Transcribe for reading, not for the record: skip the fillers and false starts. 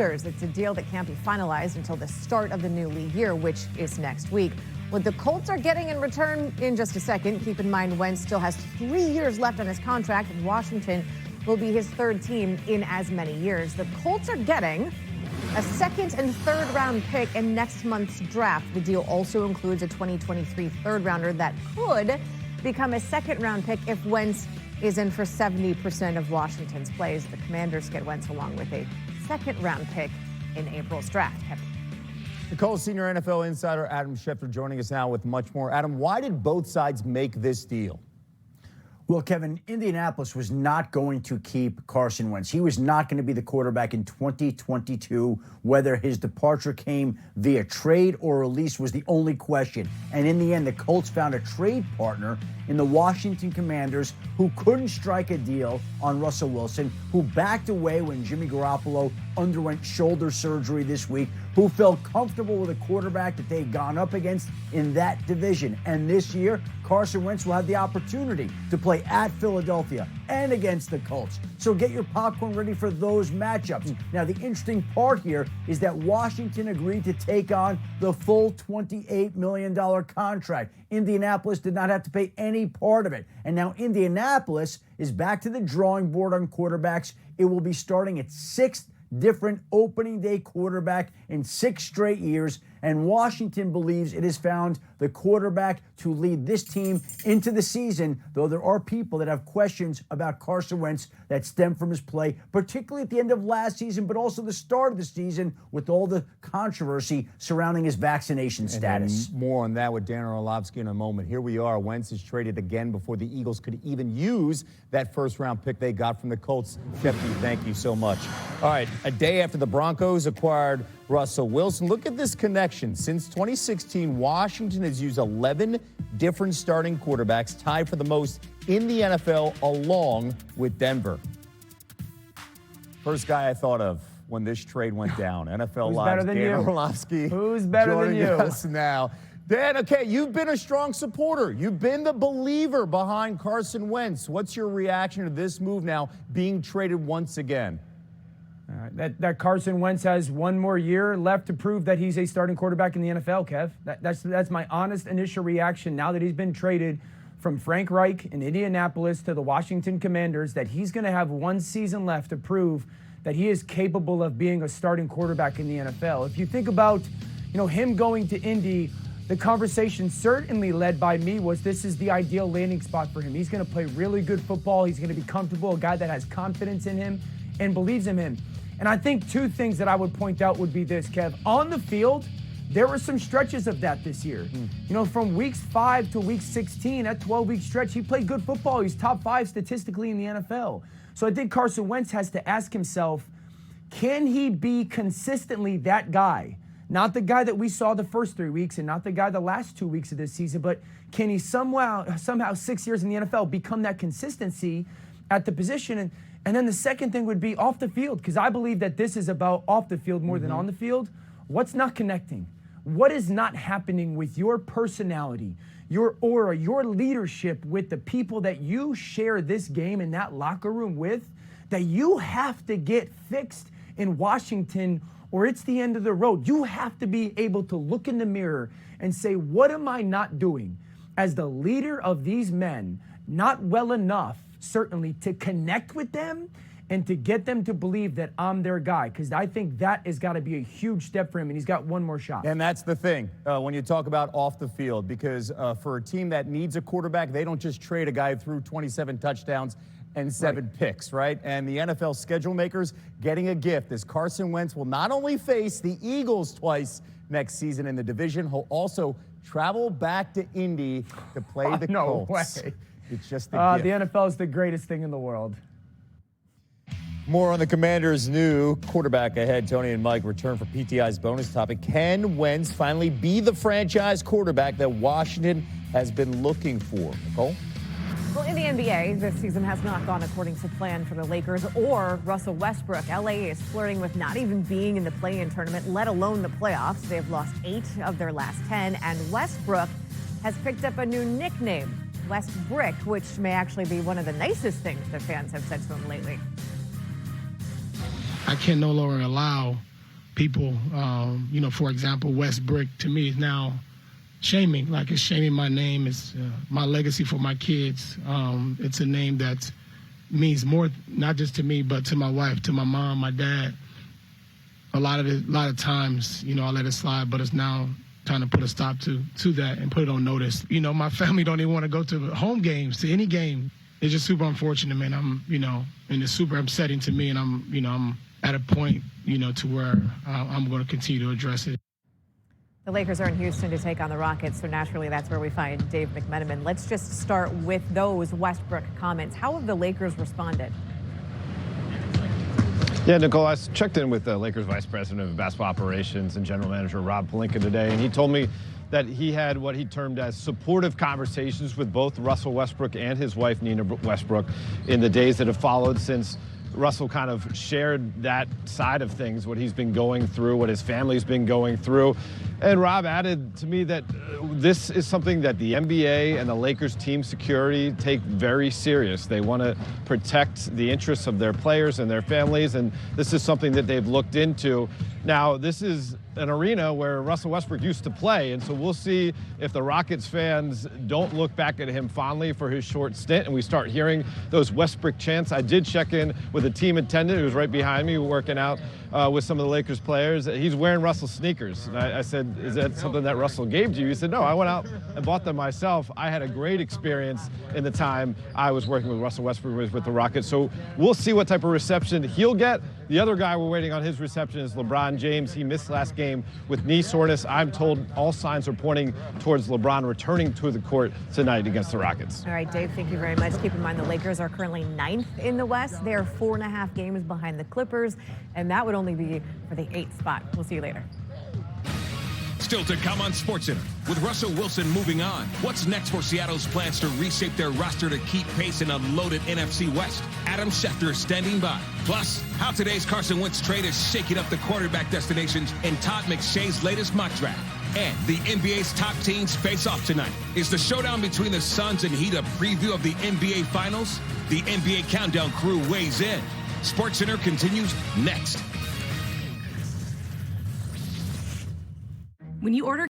Commanders. It's a deal that can't be finalized until the start of the new league year, which is next week. What the Colts are getting in return in just a second. Keep in mind, Wentz still has 3 years left on his contract, and Washington will be his third team in as many years. The Colts are getting a second and third round pick in next month's draft. The deal also includes a 2023 third rounder that could become a second round pick if Wentz is in for 70% of Washington's plays. The Commanders get Wentz along with a second round pick in April's draft. The Colts senior NFL insider Adam Schefter joining us now with much more. Adam, why did both sides make this deal? Well, Kevin, Indianapolis was not going to keep Carson Wentz. He was not going to be the quarterback in 2022. Whether his departure came via trade or release was the only question. And in the end, the Colts found a trade partner in the Washington Commanders who couldn't strike a deal on Russell Wilson, who backed away when Jimmy Garoppolo underwent shoulder surgery this week, who felt comfortable with a quarterback that they'd gone up against in that division. And this year, Carson Wentz will have the opportunity to play at Philadelphia and against the Colts. So get your popcorn ready for those matchups. Now, the interesting part here is that Washington agreed to take on the full $28 million contract. Indianapolis did not have to pay any part of it. And now Indianapolis is back to the drawing board on quarterbacks. It will be starting its sixth different opening day quarterback in 6 straight years, and Washington believes it has found the quarterback to lead this team into the season, though there are people that have questions about Carson Wentz that stem from his play, particularly at the end of last season, but also the start of the season with all the controversy surrounding his vaccination status. And more on that with Dan Orlovsky in a moment. Here we are. Wentz is traded again before the Eagles could even use that first-round pick they got from the Colts. Shefty, thank you so much. All right, a day after the Broncos acquired Russell Wilson, look at this connection. Since 2016, Washington has used 11 different starting quarterbacks, tied for the most in the NFL, along with Denver. First guy I thought of when this trade went down. NFL Live's Dan Orlovsky. Who's better than you? Joining us now. Dan, okay, you've been a strong supporter. You've been the believer behind Carson Wentz. What's your reaction to this move now being traded once again? That Carson Wentz has one more year left to prove that he's a starting quarterback in the NFL, Kev. That's my honest initial reaction now that he's been traded from Frank Reich in Indianapolis to the Washington Commanders, that he's going to have one season left to prove that he is capable of being a starting quarterback in the NFL. If you think about, him going to Indy, the conversation certainly led by me was this is the ideal landing spot for him. He's going to play really good football. He's going to be comfortable, a guy that has confidence in him and believes in him. And I think two things that I would point out would be this, Kev. On the field, there were some stretches of that this year. From weeks 5 to week 16, that 12-week stretch, he played good football. He's top 5 statistically in the NFL. So I think Carson Wentz has to ask himself, can he be consistently that guy? Not the guy that we saw the first 3 weeks and not the guy the last 2 weeks of this season, but can he somehow 6 years in the NFL become that consistency at the position? And then the second thing would be off the field, because I believe that this is about off the field more than on the field. What's not connecting? What is not happening with your personality, your aura, your leadership with the people that you share this game in that locker room with, that you have to get fixed in Washington, or it's the end of the road. You have to be able to look in the mirror and say, what am I not doing as the leader of these men? Not well enough, certainly, to connect with them and to get them to believe that I'm their guy, because I think that has got to be a huge step for him, and he's got one more shot. And that's the thing when you talk about off the field, because for a team that needs a quarterback, they don't just trade a guy who threw 27 touchdowns and 7 picks, right? And the NFL schedule makers getting a gift, as Carson Wentz will not only face the Eagles twice next season in the division, he'll also travel back to Indy to play the no Colts. Way. It's just a gift. The NFL is the greatest thing in the world. More on the Commanders' new quarterback ahead. Tony and Mike return for PTI's bonus topic. Can Wentz finally be the franchise quarterback that Washington has been looking for? Nicole? Well, in the NBA, this season has not gone according to plan for the Lakers or Russell Westbrook. LA is flirting with not even being in the play-in tournament, let alone the playoffs. They've lost 8 of their last 10, and Westbrook has picked up a new nickname, Westbrick, which may actually be one of the nicest things the fans have said to him lately. I can no longer allow people. For example, Westbrook to me is now shaming. Like, it's shaming my name. It's my legacy for my kids. It's a name that means more, not just to me, but to my wife, to my mom, my dad. A lot of times, I let it slide, but it's now trying to put a stop to that and put it on notice. My family don't even want to go to home games, to any game. It's just super unfortunate, man. And it's super upsetting to me, and I'm at a point, to where I'm going to continue to address it. The Lakers are in Houston to take on the Rockets, so naturally that's where we find Dave McMenamin. Let's just start with those Westbrook comments. How have the Lakers responded? Yeah, Nicole, I checked in with the Lakers Vice President of Basketball Operations and General Manager Rob Pelinka today, and he told me that he had what he termed as supportive conversations with both Russell Westbrook and his wife, Nina Westbrook, in the days that have followed since Russell kind of shared that side of things, what he's been going through, what his family's been going through. And Rob added to me that this is something that the NBA and the Lakers team security take very serious. They want to protect the interests of their players and their families, and this is something that they've looked into. Now, this is an arena where Russell Westbrook used to play, and so we'll see if the Rockets fans don't look back at him fondly for his short stint and we start hearing those Westbrook chants. I did check in with a team attendant who was right behind me working out with some of the Lakers players. He's wearing Russell's sneakers. And I said, is that something that Russell gave to you? He said, no, I went out and bought them myself. I had a great experience in the time I was working with Russell Westbrook with the Rockets. So we'll see what type of reception he'll get. The other guy we're waiting on his reception is LeBron James. He missed last game with knee soreness. I'm told all signs are pointing towards LeBron returning to the court tonight against the Rockets. All right, Dave, thank you very much. Keep in mind the Lakers are currently 9th in the West. They are 4.5 games behind the Clippers, and that would only be for the 8th spot. We'll see you later. Still to come on SportsCenter. With Russell Wilson moving on, what's next for Seattle's plans to reshape their roster to keep pace in a loaded NFC West? Adam Schefter standing by. Plus, how today's Carson Wentz trade is shaking up the quarterback destinations in Todd McShay's latest mock draft. And the NBA's top teams face off tonight. Is the showdown between the Suns and Heat a preview of the NBA Finals? The NBA Countdown crew weighs in. SportsCenter continues next. When you order